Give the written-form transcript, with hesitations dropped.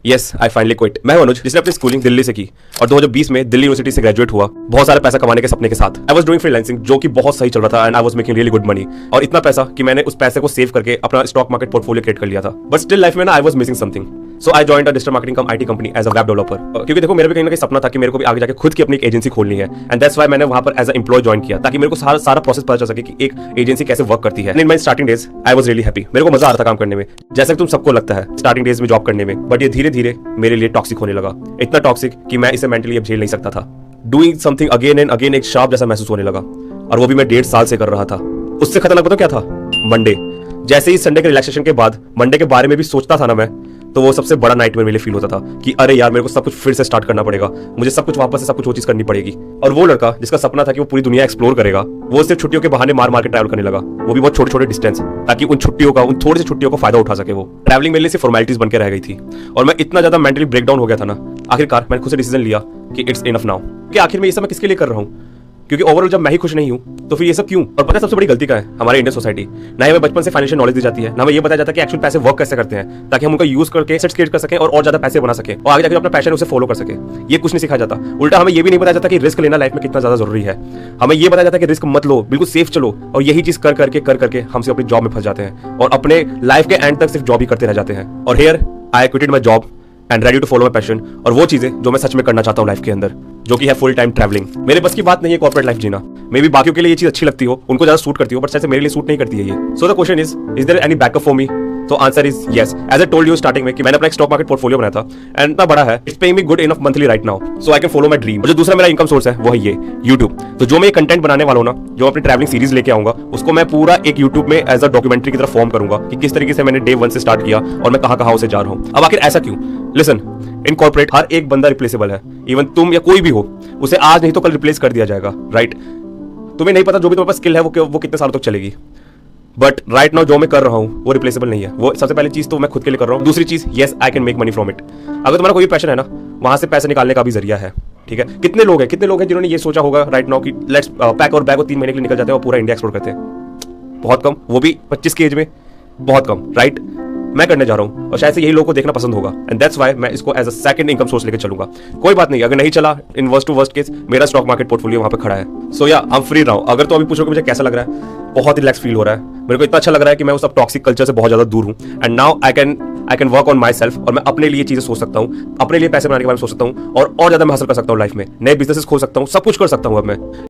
Yes I finally quit. मैं हूं अनुज, जिसने अपनी स्कूलिंग दिल्ली से की और 2020 में दिल्ली यूनिवर्सिटी से ग्रेजुएट हुआ बहुत सारा पैसा कमाने के सपने के साथ। आई वाज डूइंग फ्रीलांसिंग, जो कि बहुत सही चल रहा था and I was making really good money. और इतना पैसा कि मैंने उस पैसे को सेव करके अपना स्टॉक मार्केट पोर्टफोलियो क्रिएट कर लिया था। बट स्टिल लाइफ में ना I was missing something. So I joined a digital marketing cum IT company as a web developer. क्योंकि देखो मेरा भी कहीं ना कहीं सपना था कि मेरे को भी आगे जाके खुद की अपनी एक एजेंसी खोलनी है एंड दैट्स व्हाई मैंने वहां पर एज अ एम्प्लॉय ज्वाइन किया, ताकि मेरे को सारा प्रोसेस पता चल सके कि एक एजेंसी कैसे वर्क करती है। In my starting days I was really happy. मेरे को मजा आ रहा था काम करने में, जैसे कि तुम सबको लगता है स्टार्टिंग डेज में जॉब करने में। बट ये धीरे धीरे मेरे लिए टॉक्सिक होने लगा, इतना टॉक्सिक कि मैं इसे मेंटली अब झेल नहीं सकता था। Doing something again and again एक शार्प जैसा महसूस होने लगा, और वो भी मैं 1.5 साल से कर रहा था। उससे खतरनाक पता क्या था? मंडे। जैसे ही संडे के रिलैक्सेशन के बाद मंडे के बारे में भी सोचता था ना मैं, तो वो सबसे बड़ा नाइटमेयर मेरे लिए फील होता था कि अरे यार मेरे को सब कुछ फिर से स्टार्ट करना पड़ेगा, मुझे सब कुछ वापस से सब कुछ वो चीज करनी पड़ेगी। और वो लड़का जिसका सपना था कि वो पूरी दुनिया एक्सप्लोर करेगा, वो सिर्फ छुट्टियों के बहाने मार के ट्रैवल करने लगा, वो भी बहुत छोटे छोटे डिस्टेंस, ताकि उन थोड़ी सी छुट्टियों का फायदा उठा सके। वो ट्रैवलिंग मेरे लिए सिर्फ फॉर्मेलिटीज बन के रह गई थी, और मैं इतना ज्यादा मेंटली ब्रेकडाउन हो गया था ना, आखिरकार मैंने खुद से डिसीजन लिया कि इट्स इनफ नाउ, कि आखिर में ये सब मैं किसके लिए कर रहा हूँ, क्योंकि ओवरऑल जब मैं ही खुश नहीं हूं तो फिर ये सब क्यों। और पता है सबसे बड़ी गलती क्या है हमारे इंडियन सोसाइटी? ना हमें बचपन से फाइनेंशियल नॉलेज दी जाती है, ना हमें ये बताया जाता है कि एक्चुअल पैसे वर्क कैसे करते हैं, ताकि हम उनका यूज करके एसेट्स क्रिएट कर सकें और ज्यादा पैसे बना सकें और आगे जाकर अपना पैशन उसे फॉलो कर सके। ये कुछ नहीं सिखाया जाता। उल्टा हमें ये भी नहीं बताया जाता कि रिस्क लेना लाइफ में कितना ज्यादा जरूरी है। हमें ये बताया जाता है कि रिस्क मत लो, बिल्कुल सेफ चलो, और यही चीज कर करके हम सिर्फ अपनी जॉब में फंस जाते हैं और अपने लाइफ के एंड तक सिर्फ जॉब ही करते रह जाते हैं। और here I quitted my job and ready to follow my passion, और वो चीजें जो मैं सच में करना चाहता हूँ लाइफ के अंदर, जो कि है फुल टाइम ट्रैवलिंग। मेरे बस की बात नहीं है कॉर्पोरेट लाइफ जीना। मे बी बाकियों के लिए ये चीज अच्छी लगती हो, उनको ज्यादा सूट करती हो, बट शायद मेरे लिए सूट नहीं करती है ये। So the question is there any backup for me? तो answer is yes. As I told you starting में कि मैंने अपना एक स्टॉक मार्केट पोर्टफोलियो बनाया था एंड इतना बड़ा है, it's paying me good enough monthly right now, so I can follow my dream. और जो दूसरा मेरा इनकम सोर्स है वो है ये यूट्यूब। तो जो मैं ये कंटेंट बनाने वाला हूं ना, जो अपनी ट्रैवलिंग सीरीज लेके आऊंगा, उसको मैं पूरा एक यूट्यूब में एज अ डॉक्यूमेंट्री की तरह फॉर्म करूंगा कि किस तरीके से मैंने डे 1 से स्टार्ट किया और मैं कहां से जा रहा हूं। अब आखिर ऐसा क्यों? लिसन, इन कॉर्पोरेट हर एक बंदा रिप्लेसेबल है, इवन तुम या कोई भी हो, उसे आज नहीं तो कल रिप्लेस कर दिया जाएगा, राइट? तुम्हें नहीं पता जो भी तुम्हारे पास स्किल है वो कितने सालों तक चलेगी। बट राइट नाउ जो मैं कर रहा हूं वो रिप्लेसेबल नहीं है। वो सबसे पहली चीज तो मैं खुद के लिए कर रहा हूं। दूसरी चीज, yes I can make money from it. अगर तुम्हारा कोई पैशन है ना, वहां से पैसे निकालने का भी जरिया है, ठीक है? कितने लोग हैं जिन्होंने ये सोचा होगा राइट नाउ कि लेट्स पैक और बैग और 3 महीने के लिए निकल जाते हैं और पूरा इंडिया एक्सप्लोर करते हैं? बहुत कम, वो भी 25 की एज में, बहुत कम, राइट? मैं करने जा रहा हूं और शायद से यही लोगों को देखना पसंद होगा, एंड दैट्स व्हाई मैं इसको as a second income source लेकर चलूंगा। कोई बात नहीं, अगर नहीं चला, in worst to worst case मेरा स्टॉक मार्केट पोर्टफोलियो वहां पे खड़ा है। सो या आई एम फ्री नाउ। अगर तो अभी पूछोगे मुझे कैसा लग रहा है, बहुत रिलैक्स फील हो रहा है। मेरे को इतना अच्छा लग रहा है कि मैं उस टॉक्सिक कल्चर से बहुत ज्यादा दूर हूं, and now I can work on my self, और मैं अपने लिए चीजें सोच सकता हूं, अपने लिए पैसे बनाने के बारे में सोच सकता हूं, और ज्यादा मैं हासिल कर सकता हूं लाइफ में। नए बिजनेसेस खोल सकता हूं, सब कुछ कर सकता हूं अब मैं।